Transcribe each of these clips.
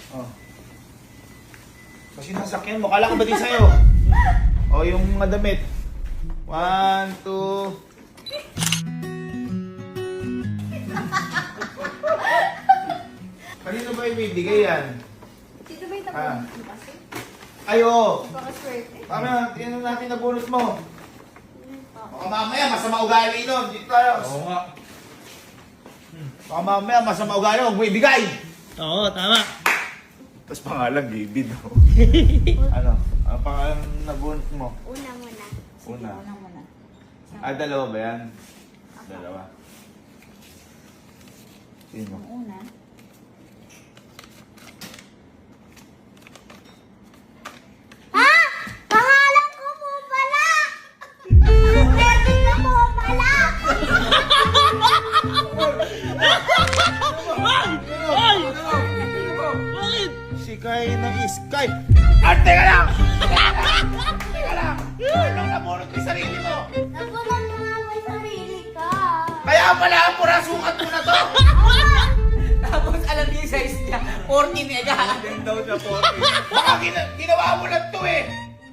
Oh. Sa sinasakyan mo, kala ko ba din sa'yo? O, yung mga damit. 1, 2... Kanino ba ibibigay yan? Dito ba yung tapos mo kasi? Ay, oo. Baka swerte. Tama, tingnan natin na bonus mo. Baka mamaya, masama ugali nun. Dito tayo. Oo nga. Baka mamaya, masama ugali nun. Huwag mo ibigay. Oo, tama. Tapos pangalan, Gaby, no? Ano? Ano pangalan na bonus mo? Una muna. Una. Una muna. Dalawa ba yan? Dalawa. Sino? Una. Ha? Pangalan ko po pala! Swerte ko po pala! Ay! Bakit? Si Kai na Sky. Arte ka lang! Teka lang! Anong nabunot yung sarili mo? Nagulat mo nga mo sarili ka. Kaya pala, pura sukat mo na to! Tapos alam niya yung size niya. 14 mega. Din daw siya 40. Baka ginawa mo lang to eh!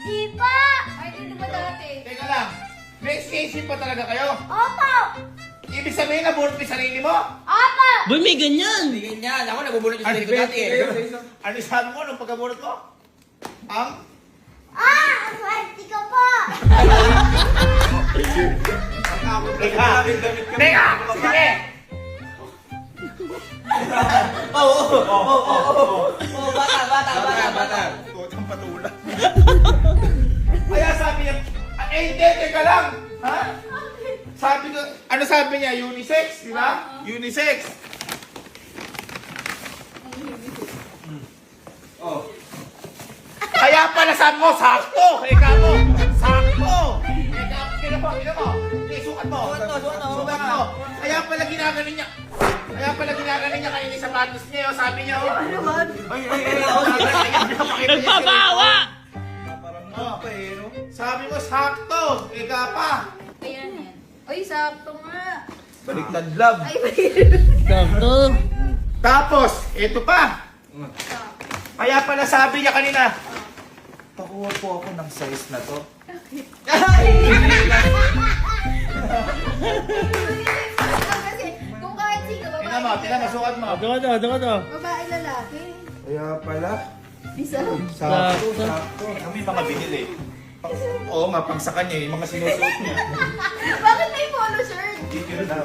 Di pa! Ay, hindi ba dati? Teka lang, may station pa talaga kayo? Opo! Ibig sabihin nabunot mo yung sarili mo? Opo! Boy, may ganyan. Hindi ganyan. Ako nabubulot yung sarili ko dati eh. Ano sabi mo nung pagkabunot mo? Ang? Ah! Swerte ko po! Teka! Teka! Sige! Oo, bata. Tutang patula. Kaya sabi niya, hindi, teka lang! Ha? Sabi ko, ano sabi niya? Unisex, di ba? Unisex! Oh. Kaya pala sabi mo, sakto! Eka mo! Sakto! Eka, kina mo! Okay, sukat mo! Sukat mo! Kaya pala ginaganin niya. Kaya pala ginaganin niya kanina sa sapatos niya. Oh, sabi niya, oh. Ano man? Nagpapawa! Oh, sabi mo, sakto! Eka pa! Ayan yan. Uy, sakto nga. Baliktad love. Ay, baliktad. Sakto. Tapos, eto pa. Kaya pala sabi niya kanina, pakuha po ako ng size na to. Kasi kung kahit sino, Tingnan mo, sukat mo. Ito ka to. babae lalaki. Kaya pala, Isa. sakto. Kami mga binili. Oo nga, pang sa kanya, yung mga sinusuot niya. Bakit may polo shirt? Dito lang.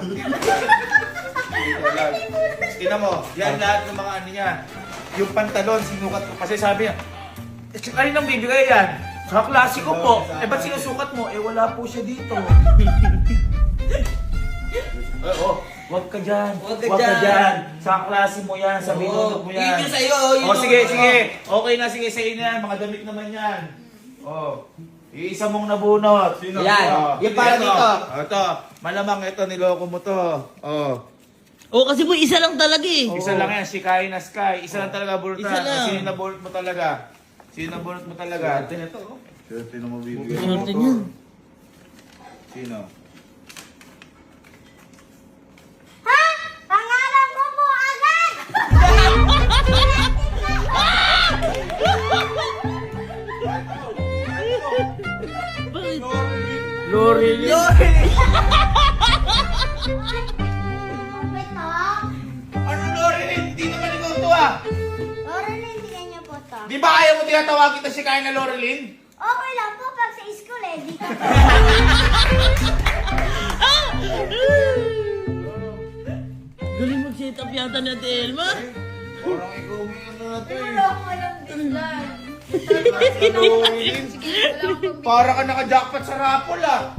Tingnan mo, yan lahat ng mga ano niya. Yung pantalon, sinukat ko. Kasi sabi niya, ay nang bibigay yan. Sa klase ko po. Eh, ba't sinusukat mo? Eh, wala po siya dito. Wag ka dyan. Wag ka dyan. Sa klase mo yan, sa binunod mo yan. Yun yung sa'yo. Oh, sige. Okay na, sige, sa'yo na yan. Mga damit naman yan. Oh. Iisa mong nabunot. Sino? Yan. Oh. Yung para Ito. dito. Ito. Malamang ito, niloko mo to. Oh. Oo, kasi po isa lang talaga eh. Isa lang yan, si Kai na Sky. Isa lang talaga bunutan. Isa lang. Sino nabunot mo talaga? Sino nabunot mo talaga? Ito na to. Swerte na mabibigay mo Swerte to. niyan. Sino? Ha? Pangalan ko po agad! Bakit? Lorelyn. Ito? Ano Lorelyn? Hindi naman ikaw to ah. Lorelyn, tingnan niyo po to. Di ba ayaw mo tinatawag kita si Kai na Lorelyn? Okay lang po pag sa school eh. Di ka Galing mag-set up yata ni Ate Elma. Parang ikaw may ano na to Wala akong alam din lang. Lorelyn. Para ka naka-jackpot sa raffle ah.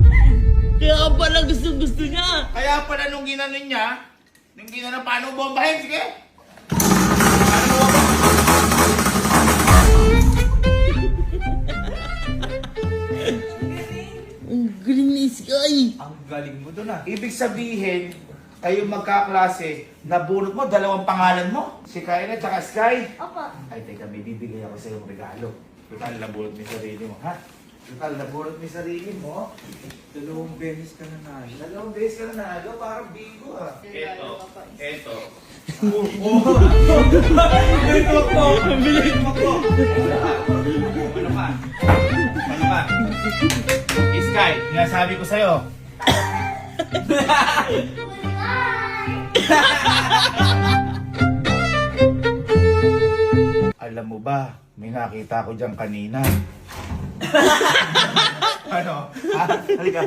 Kaya ka pala gusto niya. Kaya pala nung ginanon niya, paano bombahin? Sige. Paano mo Ang galing ni Sky. Ang galing mo doon ah. Ibig sabihin, kayo magkaklase, nabunot mo, dalawang pangalan mo. Si Kyra at Sky. Opo. Ay, teka, may bibigay ako sa iyong regalo. Ikaw nabunot mo yung sarili mo, ha? Total, naburot mo yung sarili mo. 2 beses ka na nalo. Dalawang beses ka na nalo, parang bingo ah. Eto. Ano ka? Sky, sinasabi ko sa'yo. Alam mo ba, may nakita ko dyan kanina. Ano? Halika.